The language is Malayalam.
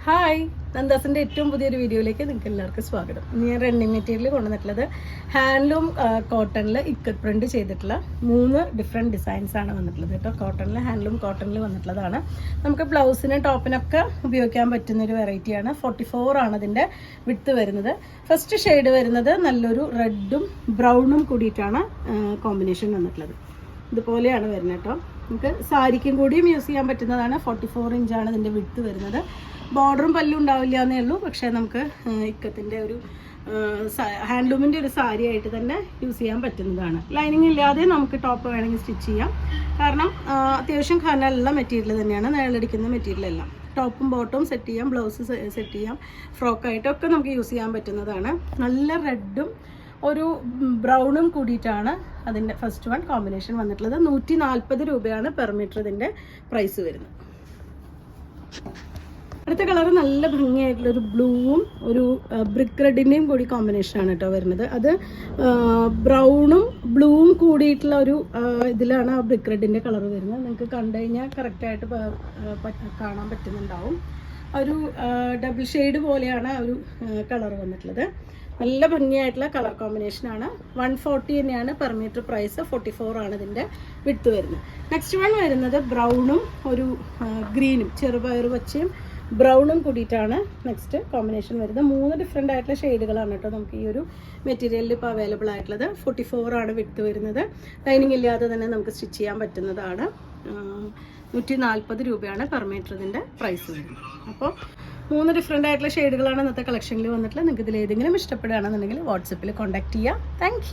ഹായ്, നന്ദാസിൻ്റെ ഏറ്റവും പുതിയൊരു വീഡിയോയിലേക്ക് നിങ്ങൾക്ക് എല്ലാവർക്കും സ്വാഗതം. ഇന്ന് ഞാൻ റണ്ണിങ് മെറ്റീരിയൽ കൊണ്ടുവന്നിട്ടുള്ളത് ഹാൻഡ്ലൂം കോട്ടണിൽ ഇക്കത്ത് പ്രിൻറ്റ് ചെയ്തിട്ടുള്ള 3 ഡിഫറെൻറ്റ് ഡിസൈൻസ് ആണ് വന്നിട്ടുള്ളത് കേട്ടോ. കോട്ടണിൽ ഹാൻഡ്ലൂം കോട്ടണിൽ വന്നിട്ടുള്ളതാണ്. നമുക്ക് ബ്ലൗസിനും ടോപ്പിനൊക്കെ ഉപയോഗിക്കാൻ പറ്റുന്നൊരു വെറൈറ്റിയാണ്. 44 ആണ് അതിൻ്റെ വിഡ്ത്ത് വരുന്നത്. ഫസ്റ്റ് ഷെയ്ഡ് വരുന്നത് നല്ലൊരു റെഡും ബ്രൗണും കൂടിയിട്ടാണ് കോമ്പിനേഷൻ വന്നിട്ടുള്ളത്. ഇതുപോലെയാണ് വരുന്നത് കേട്ടോ. നമുക്ക് സാരിക്കും കൂടിയും യൂസ് ചെയ്യാൻ പറ്റുന്നതാണ്. 44 ഇഞ്ചാണ് ഇതിൻ്റെ വിഡ്ത്ത് വരുന്നത്. ബോർഡറും പല്ലും ഉണ്ടാവില്ല എന്നേ ഉള്ളൂ. പക്ഷേ നമുക്ക് ഇക്കത്തിൻ്റെ ഒരു ഹാൻഡ്ലൂമിൻ്റെ ഒരു സാരി ആയിട്ട് തന്നെ യൂസ് ചെയ്യാൻ പറ്റുന്നതാണ്. ലൈനിങ് ഇല്ലാതെ നമുക്ക് ടോപ്പ് വേണമെങ്കിൽ സ്റ്റിച്ച് ചെയ്യാം. കാരണം അത്യാവശ്യം ഖനലുള്ള മെറ്റീരിയൽ തന്നെയാണ്, നിഴലടിക്കുന്ന മെറ്റീരിയൽ എല്ലാം. ടോപ്പും ബോട്ടവും സെറ്റ് ചെയ്യാം, ബ്ലൗസ് സെറ്റ് ചെയ്യാം, ഫ്രോക്കായിട്ടൊക്കെ നമുക്ക് യൂസ് ചെയ്യാൻ പറ്റുന്നതാണ്. നല്ല റെഡും ഒരു ബ്രൗണും കൂടിയിട്ടാണ് അതിൻ്റെ ഫസ്റ്റ് വൺ കോമ്പിനേഷൻ വന്നിട്ടുള്ളത്. 140 രൂപയാണ് പെർ മീറ്റർ ഇതിൻ്റെ പ്രൈസ് വരുന്നത്. അടുത്ത കളർ നല്ല ഭംഗിയായിട്ടുള്ളൊരു ബ്ലൂവും ഒരു ബ്രിക്ക് റെഡിൻ്റെയും കൂടി കോമ്പിനേഷനാണ് കേട്ടോ വരുന്നത്. അത് ബ്രൗണും ബ്ലൂവും കൂടിയിട്ടുള്ള ഒരു ഇതിലാണ് ആ ബ്രിക്ക് റെഡിൻ്റെ കളർ വരുന്നത്. നിങ്ങൾക്ക് കണ്ടു കഴിഞ്ഞാൽ കറക്റ്റായിട്ട് കാണാൻ പറ്റുന്നുണ്ടാവും. ഒരു ഡബിൾ ഷെയ്ഡ് പോലെയാണ് ഒരു കളർ വന്നിട്ടുള്ളത്. നല്ല ഭംഗിയായിട്ടുള്ള കളർ കോമ്പിനേഷനാണ്. 140 തന്നെയാണ് പെർ മീറ്റർ പ്രൈസ്. 44 ആണ് ഇതിൻ്റെ വിഡ്ത്ത് വരുന്നത്. നെക്സ്റ്റ് വൺ വരുന്നത് ബ്രൗണും ഒരു ഗ്രീനും ചെറുപയർ പച്ചയും ബ്രൗണും കൂടിയിട്ടാണ് നെക്സ്റ്റ് കോമ്പിനേഷൻ വരുന്നത്. 3 ഡിഫറെൻ്റ് ആയിട്ടുള്ള ഷെയ്ഡുകളാണ് കേട്ടോ നമുക്ക് ഈ ഒരു മെറ്റീരിയലിൽ ഇപ്പോൾ അവൈലബിൾ ആയിട്ടുള്ളത്. 44 ആണ് വിഡ്ത്ത് വരുന്നത്. ലൈനിങ് ഇല്ലാതെ തന്നെ നമുക്ക് സ്റ്റിച്ച് ചെയ്യാൻ പറ്റുന്നതാണ്. 140 രൂപയാണ് പെർ മീറ്റർ ഇതിൻ്റെ പ്രൈസ് വരുന്നത്. അപ്പോൾ 3 ഡിഫറെൻ്റ് ആയിട്ടുള്ള ഷെയ്ഡുകളാണ് ഇന്നത്തെ കളക്ഷനിൽ വന്നിട്ടുള്ളത്. നിങ്ങൾക്ക് ഇതിൽ ഏതെങ്കിലും ഇഷ്ടപ്പെടുകയാണെന്നുണ്ടെങ്കിൽ വാട്സപ്പിൽ കോൺടാക്ട് ചെയ്യാം. താങ്ക്